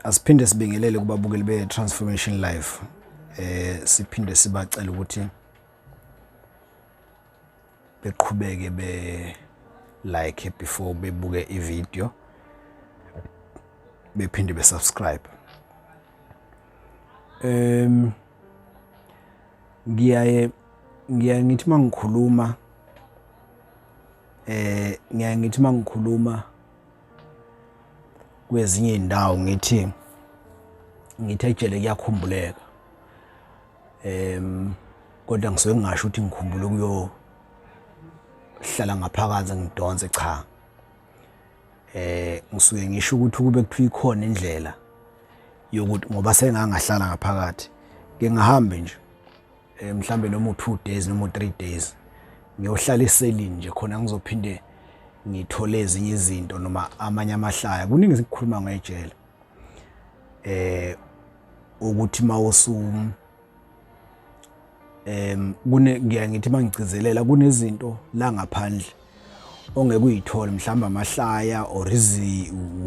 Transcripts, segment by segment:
Asiphinde sibingelele kubabukeli be-Transformation Life. Siphinde sibacela ukuthi beqhubeke like before bebuke ivideo, bephinde besubscribe. Ngiyaye ngithi mangikhuluma mangikhuluma kwezinye indawo ngithi ejele kuyakhumbuleka, kodwa ngisuke ngisho ukuthi ngikhumbule kuyo hlala ngaphakathi ngidonse cha. Ngisuke ngisho ukuthi kube kuthiwa ikhona indlela yokuthi ngoba sengangahlala ngaphakathi ngingahambe nje mhlambe noma 2 days noma 3 days ngiyohlala eselini nje khona ngizophinde ngithole ezinye izinto noma amanye amahlaya. Kuningi sikukhuluma ngejele ukuthi mawusu ngithi mangigcizelela kunezinto la ngaphandle ongeke uyithole, mhlamba amahlaya or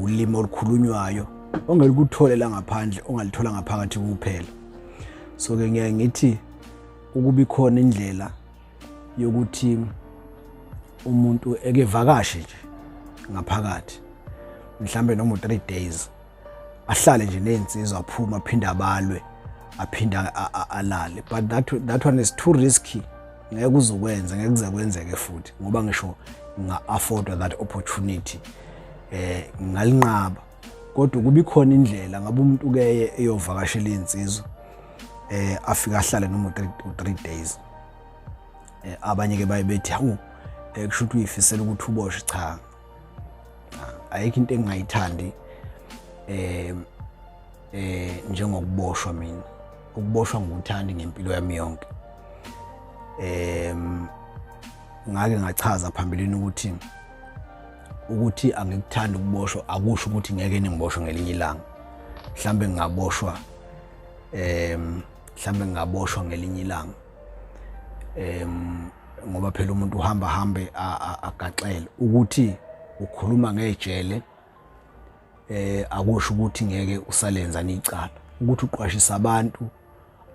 ulimo olukhulunywayo ongeke ukuthole la ngaphandle ongalithola ngaphakathi kuphela. So ke ngithi ukuba ikhona indlela yokuthi umuntu ekevakashe nje ngaphakathi mhlambe noma 3 days ahlale nje nezinsizwa aphuma aphinda abalwe aphinda alale, but that one is too risky. Ngeke uzokwenza, ngeke kuzakwenzeke futhi ngoba ngisho nga-afford that opportunity ngalinqaba. Kodwa kuba ikhona indlela ngabe umuntu ke eyovakashela izinsizwa afika ahlale noma 3 days. Abanye ke bayebethi hawu kusho ukuthi uyifisela ukuthi uboshwe. Cha, ayikho into engingayithandi njengokuboshwa. Mina ukuboshwa ngikuthanda ngempilo yami yonke. Ngake ngachaza phambilini ukuthi angikuthanda ukuboshwa akusho ukuthi ngeke ningiboshwe ngelinye ilanga. Mhlambe ngingaboshwa ngelinye ilanga ngoba phela umuntu hambe agaxele ukuthi ukhuluma ngejele akusho ukuthi ngeke usalenza nicala. Ukuthi uqwashisa abantu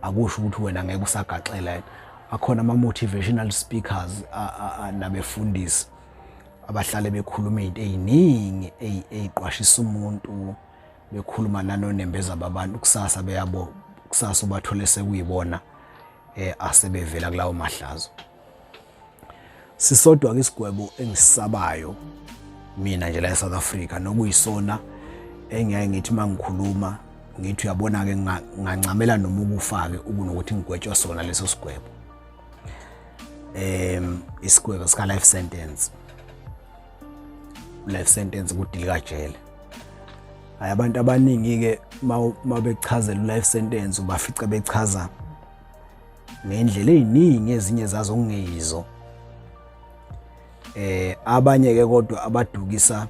akusho ukuthi wena ngeke usagaxela. Akhona ama motivational speakers nabefundisi abahlale bekhuluma izinto eziningi eziqwashisa umuntu, bekhuluma nanonembeza babantu kusasa beyabo kusasa ubathole sekuyibona asebevela kulawo mahlazo. Sisodwa ke isigwebo engisisabayo mina nje la eSouth Africa nokuyisona engiyaye ngithi mangikhuluma ngithi uyabona ke ngancamela noma ukufake ukunokuthi ngigwetshwa sona leso sigwebo. Isigwebo sika life sentence. Life sentence kudilika jele. Abantu abaningi ke mabechazela life sentence ubafica bechaza ngendlela eziningi ezinye zazo kungeyizo. Abanye ke kodwa abadukisa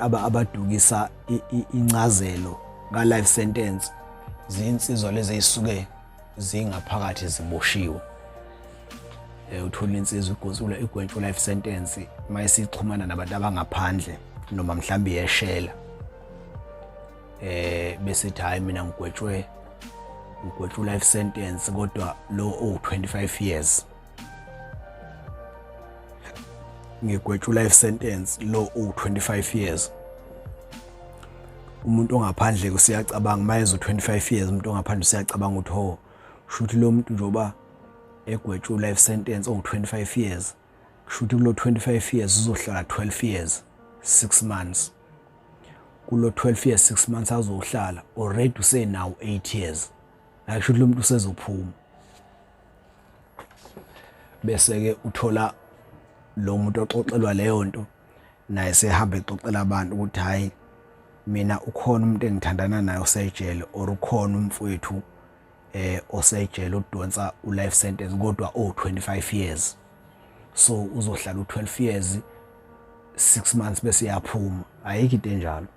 abadukisa incazelo ka life sentence zinsizwa lezi ezisuke zingaphakathi ziboshiwe. Uthola insizwa igwetshwa life sentence mayisixhumana nabantu abangaphandle noma mhlambi yeshela bese hayi mina ngigwetshwe life sentence kodwa lo 25 years. Ngigwetshwa life sentence lo 25 years. Umuntu ongaphandle usiyacabanga mayezo 25 years umuntu ongaphandle usiyacabanga ukuthi ho shuthi lo muntu njoba egwetshwa life sentence 25 years shuthi kulo 25 years uzohlala 12 years 6 months. Kulo 12 years 6 months azohlala already usenawo 8 years. Akusho lo muntu usezophuma. Bese ke uthola lo muntu oxoxelwa leyo nto naye sehamba exoxela abantu ukuthi hayi mina ukhona umuntu engithandana naye osejele or ukhona umfowethu osejele udonsa life sentence kodwa 25 years. So uzohlala u12 years 6 months bese yaphuma. Ayikho into enjalo.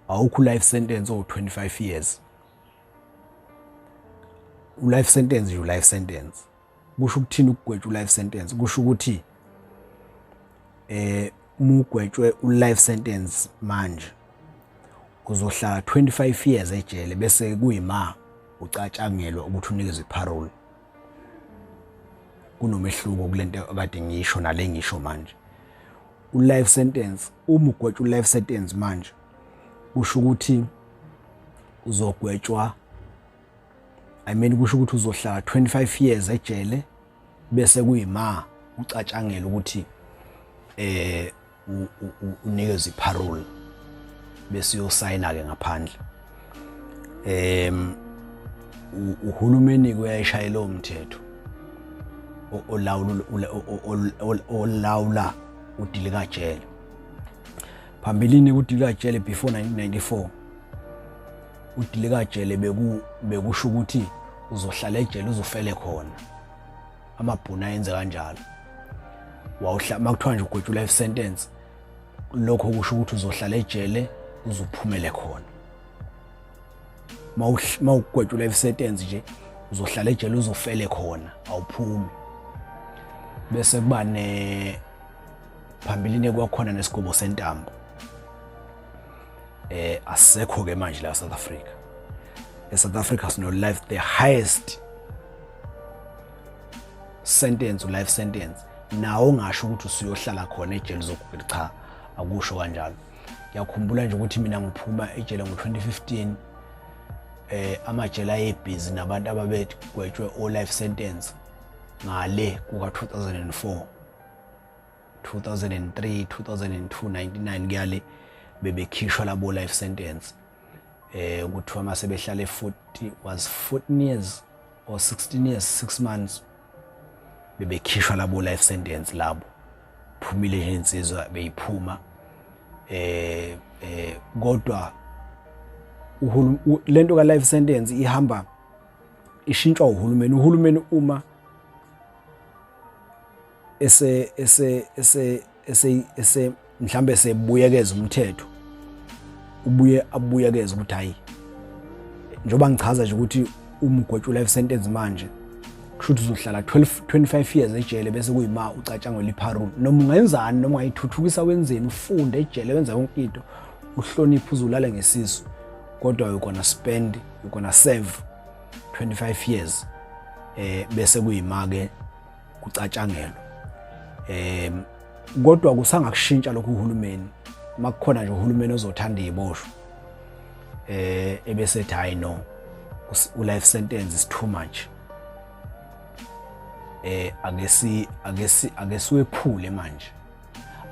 Awukho life sentence 25 years. Life sentence you life sentence. Kusho ukuthini ukugwetshwa life sentence? Kusho ukuthi mugwetshwe life sentence manje uzohlala 25 years ejele bese kuyima ucatshangelwa ukuthi unikezwe parole. Kunomehluko kulento akade ngisho nale ngisho manje. Life sentence, uma ugwetshwa life sentence manje kusho ukuthi uzogwetshwa, kusho ukuthi uzohlala 25 years ejele bese kuyima ucatshangela ukuthi unikezwe parole bese uyosayina ke ngaphandle. Uhulumeni kuyayishayela umthetho olawula udili kajele. Phambilini udili kajele before 1994 udili kajele bekusho ukuthi uzohlala ejele uzofele khona. Amabhuna yenze kanjalo. Makuthiwa nje ugwetshwa life sentence lokho kusho ukuthi uzohlala ejele uzophumele khona. Mawugwetshwa life sentence nje uzohlala ejele uzofele khona awuphumi. Bese kuba phambilini kwakhona nesigwebo sentambo. Asekho ke manje la South Africa. South Africa sino life the highest sentence, life sentence. Nawo ngasho ukuthi usuyohlala khona ejele uzokubheka, cha akusho kanjalo. Ngiyakhumbula nje ukuthi mina ngiphuma ejele ngo-2015 amajele ayebhizi nabantu ababegwetshwe life sentence ngale kuka 2004 2003 2002 99 kuyale bebekhishwa labo life sentence. Kuthiwa mase behlale 14 years or 16 years 6 months bebekhishwa labo life sentence labo phumile nje insizwa beyiphuma. Kodwa lento ka life sentence ihamba ishintshwa uhulumeni uma mhlambe sebuyekeza umthetho abuyekeza ukuthi hayi njoba ngichaza nje ukuthi umugwetshwa life sentence manje kusho ukuthi uzohlala 25 years ejele bese kuyima ucatshangwe iparole. Noma ungenzani noma ungayithuthukisa wenzeni ufunde ejele wenza yonke into uhloniphe uzulala ngesisu kodwa you're gonna serve 25 years bese kuyima ke kucatshangelwa. Kodwa kusangakushintsha lokho uhulumeni makukhona nje uhulumeni ozothanda iziboshwa ebese ethi hayi no life sentence is too much. Akesiwephule manje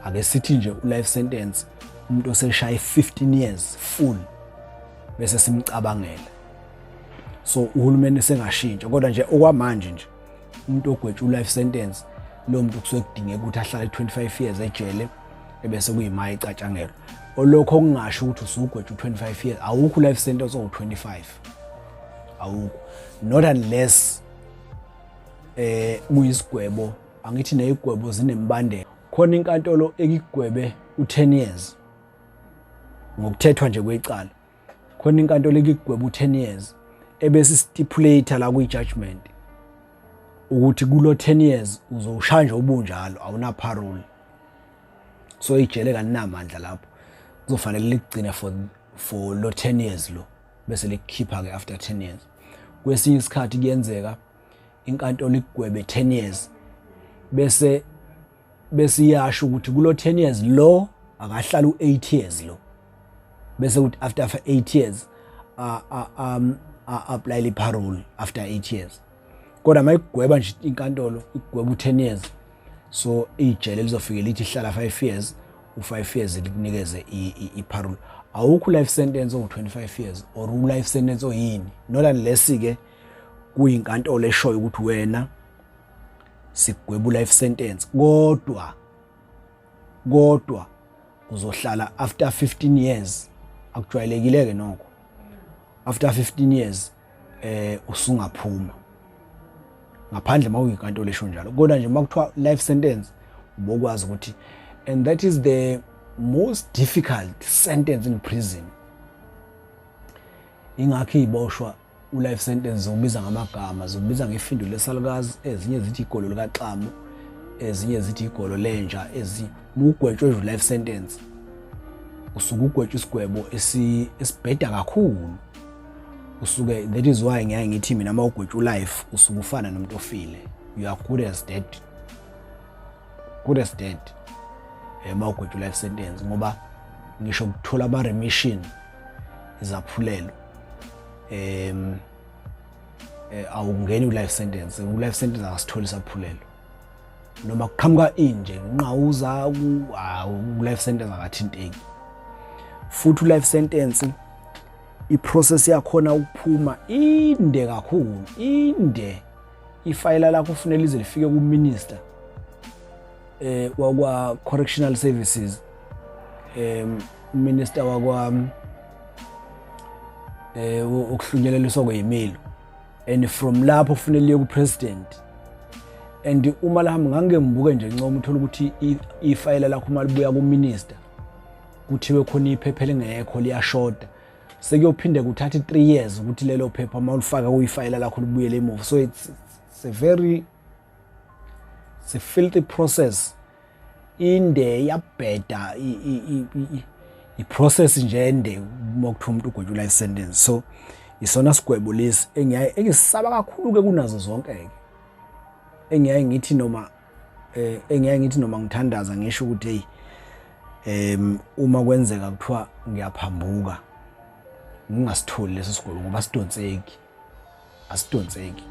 akesithi nje life sentence umuntu oseshaya 15 years full bese simcabangela. So uhulumeni sengashintsha kodwa nje okwamanje nje umuntu ogwetshwa life sentence lo muntu kusuke kudingeka ukuthi ahlale 25 years ejele ebese kuyima icatshangelwa. Olokho kungasho ukuthi usugwetshwa 25 years awukho life sentence owu25 awukho, not unless kuyisigwebo. Angithi nezigwebo zinembandela. Khona inkantolo ekigwebe u10 years ngokuthethwa nje kwecala. Khona inkantolo ekigwebe u10 years ebese stipulate la kwi-judgment ukuthi kulo 10 years uzoshanja ubunjalo awuna parole. So ijele kaninamandla lapho kuzofanele ligcina for lo 10 years lo bese likhipha ke after 10 years. Kwesinye isikhathi kuyenzeka inkantolo igwebe 10 years bese iyasho ukuthi kulo 10 years lo akahlala u8 years lo bese ukuthi after 8 years apply li parole after 8 years. Kodwa mayigweba nje inkantolo igweba u10 years so ijele lizofika lithi hlala 5 years u5 years likunikeze iparole. Awukho life sentence owu25 years or life sentence oyini, not unless ke kuyinkantolo eshoyo ukuthi wena sigweba life sentence kodwa uzohlala after 15 years. Akujwayelekile ke nokho after 15 years usungaphuma ngaphandle mawuyinkantolo esho njalo. Kodwa nje makuthiwa life sentence ubokwazi ukuthi, and that is the most difficult sentence in prison. Ingakho iboshwa life sentence zokubiza ngamagama, zokubiza ngefindo lesalukazi, ezinye zithi igolo likaXamo, ezinye zithi igolo lenja mugwetshwe life sentence usuke ugwetshwa isigwebo esibheda kakhulu usuke. That is why ngiyaye ngithi mina uma ugwetshwa life usuke ufana nomuntu ofile, you are good as dead uma ugwetshwa life sentence, ngoba ngisho ukuthola ama remission izaphulelo awungeni life sentence. Life sentence akasitholi isaphulelo noma kuqhamuka inje unqawuza life sentence akathinteki. Futhi life sentence iprocess yakhona ukuphuma inde kakhulu, inde. Ifayila lakho kufanele lize lifike ku minister wakwa Correctional Services, minister wakwa okuhlunyeleliswa kwezimilo, and from lapho kufanele liye ku president. And uma lahamba ngake ngibuke nje ncoma uthola ukuthi ifayila lakho uma libuya ku minister kuthiwe khona iphepha lingekho liyashoda, sekuyophinde kuthatha 3 years ukuthi lelo phepha uma ulifaka kuyifayila lakho libuyele emuva. So it's a filthy process, inde yabheda i-process nje ende uma kuthiwa umuntu ugwetshwa life sentence. So isona sigwebo lesi engisaba kakhulu ke kunazo zonke ke, engiyaye ngithi noma ngithandaza ngisho ukuthi uma kwenzeka kuthiwa ngiyaphambuka ngingasitholi leso sigwebo ngoba asidonseki.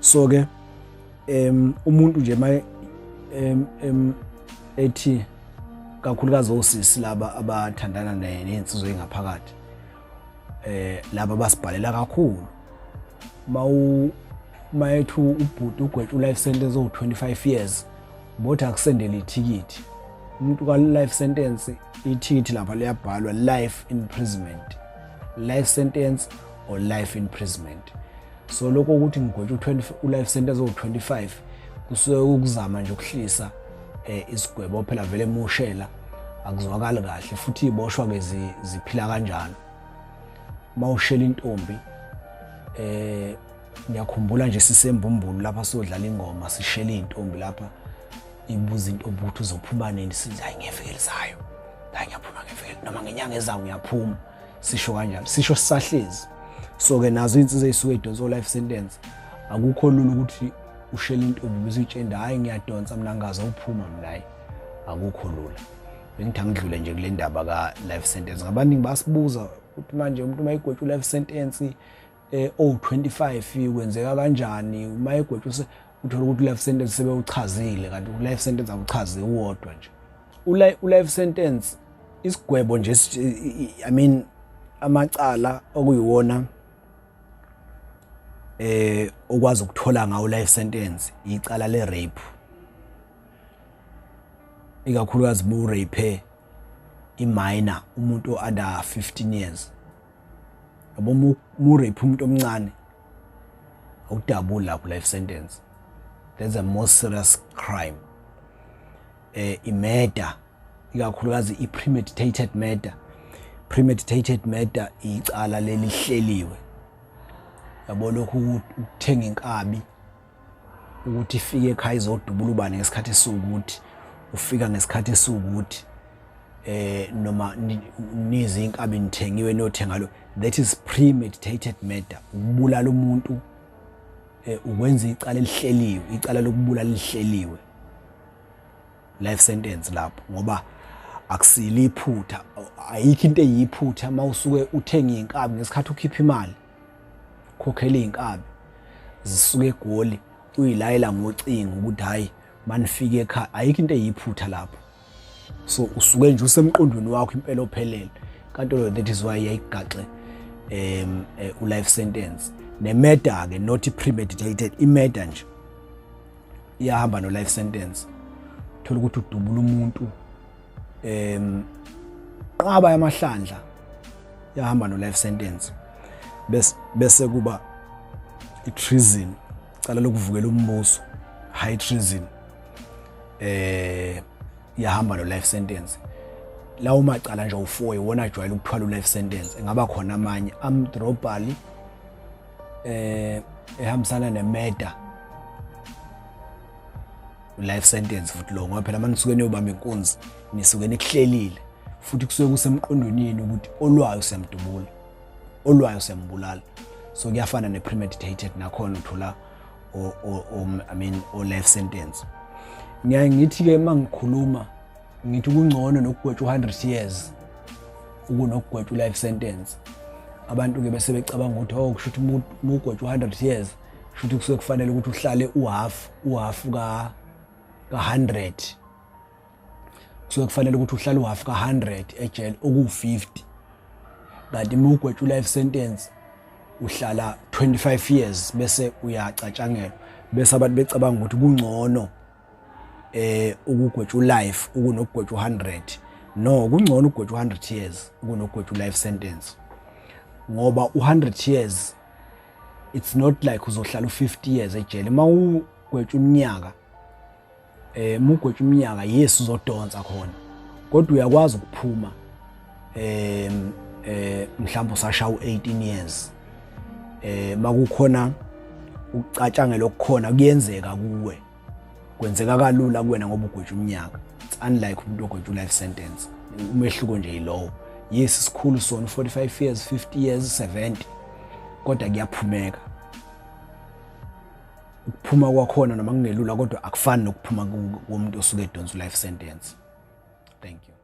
So ke umuntu nje ethi kakhulukazi osisi laba abathandana nensizwe engaphakathi laba basibhalela kakhulu mayethu ubhuti ugwetshwa life sentence of 25 years bothi akusendele ithikithi umuntu ka life sentence. Ithikithi lapha liyabhalwa life imprisonment, life sentence or life imprisonment. So lokho ukuthi ngigwetshwa life sentence of 25 kusuke ukuzama nje ukuhlisa isigwebo phela vele emushela akuzwakali kahle, futhi iboshwa ke ziphila kanjalo. Mawushela intombi ngiyakhumbula nje sisembumbulu lapha sodlala ingoma sishela intombi lapha ibuza intombi ukuthi uzophuma nini, sithi hayi ngevelisayo, la ngiyaphuma ngeveli noma ngenyanga ezayo ngiyaphuma, sisho kanjalo, sisho sisahlezi. So ke nazo insizwe ezisuke idonso life sentence akukho lula ukuthi ushela intombi bese uyitshenda hayi ngiyadonsa mina ngaze uphuma mina, akukho lula. Bengithi angidlule nje kule ndaba ka life sentence. Ngabaningi basibuza ukuthi manje umuntu mayigwetshwa life sentence 25 kwenzeka kanjani, uma egwetshwa uthola ukuthi life sentence sebewuchazile, kanti life sentence akuchazi uwodwa nje. Life sentence isigwebo nje, I mean amacala okuyiwona okwazi ukuthola ngawo life sentence icala le rape, ikakhulukazi bu rape i-minor, umuntu under 15 years. Yabo mu rape umuntu omncane awudabula lapho life sentence. That's a most serious crime. I-murder, ikakhulukazi i-premeditated murder. Premeditated murder icala lelihleliwe. Yabo lokhu ukuthenga inkabi ukuthi ifike ekhaya izodubula ubani ngesikhathi esukuthi, ufika ngesikhathi esukuthi noma nizi inkabi nithengiwe nothenga lo, that is premeditated murder. Ukubulala umuntu ukwenza icala elihleliwe, icala lokubulala lihleliwe, life sentence lapho, ngoba akusile iphutha, ayikho into eyiphutha mawusuke uthenga inkabi ngesikhathi ukhipha imali khokhela inkabi zisuke egoli uyilayela ngocingo ukuthi hayi manifike ekhaya, ayikho into eyiphutha lapho. So usuke nje usemqondweni wakho impela ophelele, kanti lo that is why yayigaxe life sentence. Ne-murder ke not premeditated, i-murder nje iyahamba no life sentence. Thola ukuthi udubula umuntu qaba yamahlandla iyahamba no life sentence. Bese kuba i-treason, cala lokuvukela umbuso, high treason, iyahamba no life sentence. Lawo macala nje u4 iwona ajwayele ukuthwala life sentence. Engaba khona amanye armed robbery ehambisana ne-murder, life sentence futhi lo ngoba phela manisuke niyobamba inkunzi nisuke nikuhlelile futhi kusuke kusemqondweni yini ukuthi olwayo siyamdubula olwayo siyambulala so kuyafana ne-premeditated nakhona uthola o life sentence. Ngiyaye ngithi-ke mangikhuluma ngithi kungcono nokugwetshwa 100 years ukunokugwetshwa life sentence. Abantu-ke bese becabanga ukuthi kusho ukuthi mugwetshwa 100 years kusho ukuthi kusuke kufanele ukuthi uhlale uhalf ka-100 kusuke kufanele ukuthi uhlale uhalf ka-100 ejele oku-50 kanti mugwetshwa life sentence uhlala 25 years bese uyacatshangelwa bese abantu becabanga ukuthi kungcono ukugwetshwa life ukunokugwetshwa 100. No, kungcono ukugwetshwa 100 years ukunokugwetshwa life sentence ngoba u100 years it's not like uzohlala u50 years ejele. Mawugwetshwa iminyaka mugwetshwa iminyaka yes uzodonsa khona kodwa uyakwazi ukuphuma mhlawumbe usashaya u18 years makukhona ukucatshangela okukhona kuyenzeka kuwe kwenzeka kalula kuwena ngoba ugwetshwa iminyaka. It's unlike umuntu ogwetshwa life sentence. Umehluko nje yilowo. Yes isikhulu sona 45 years 50 years 70 kodwa kuyaphumeka. Ukuphuma kwakhona noma kungelula kodwa akufani nokuphuma komuntu osuke edonsa life sentence. Thank you.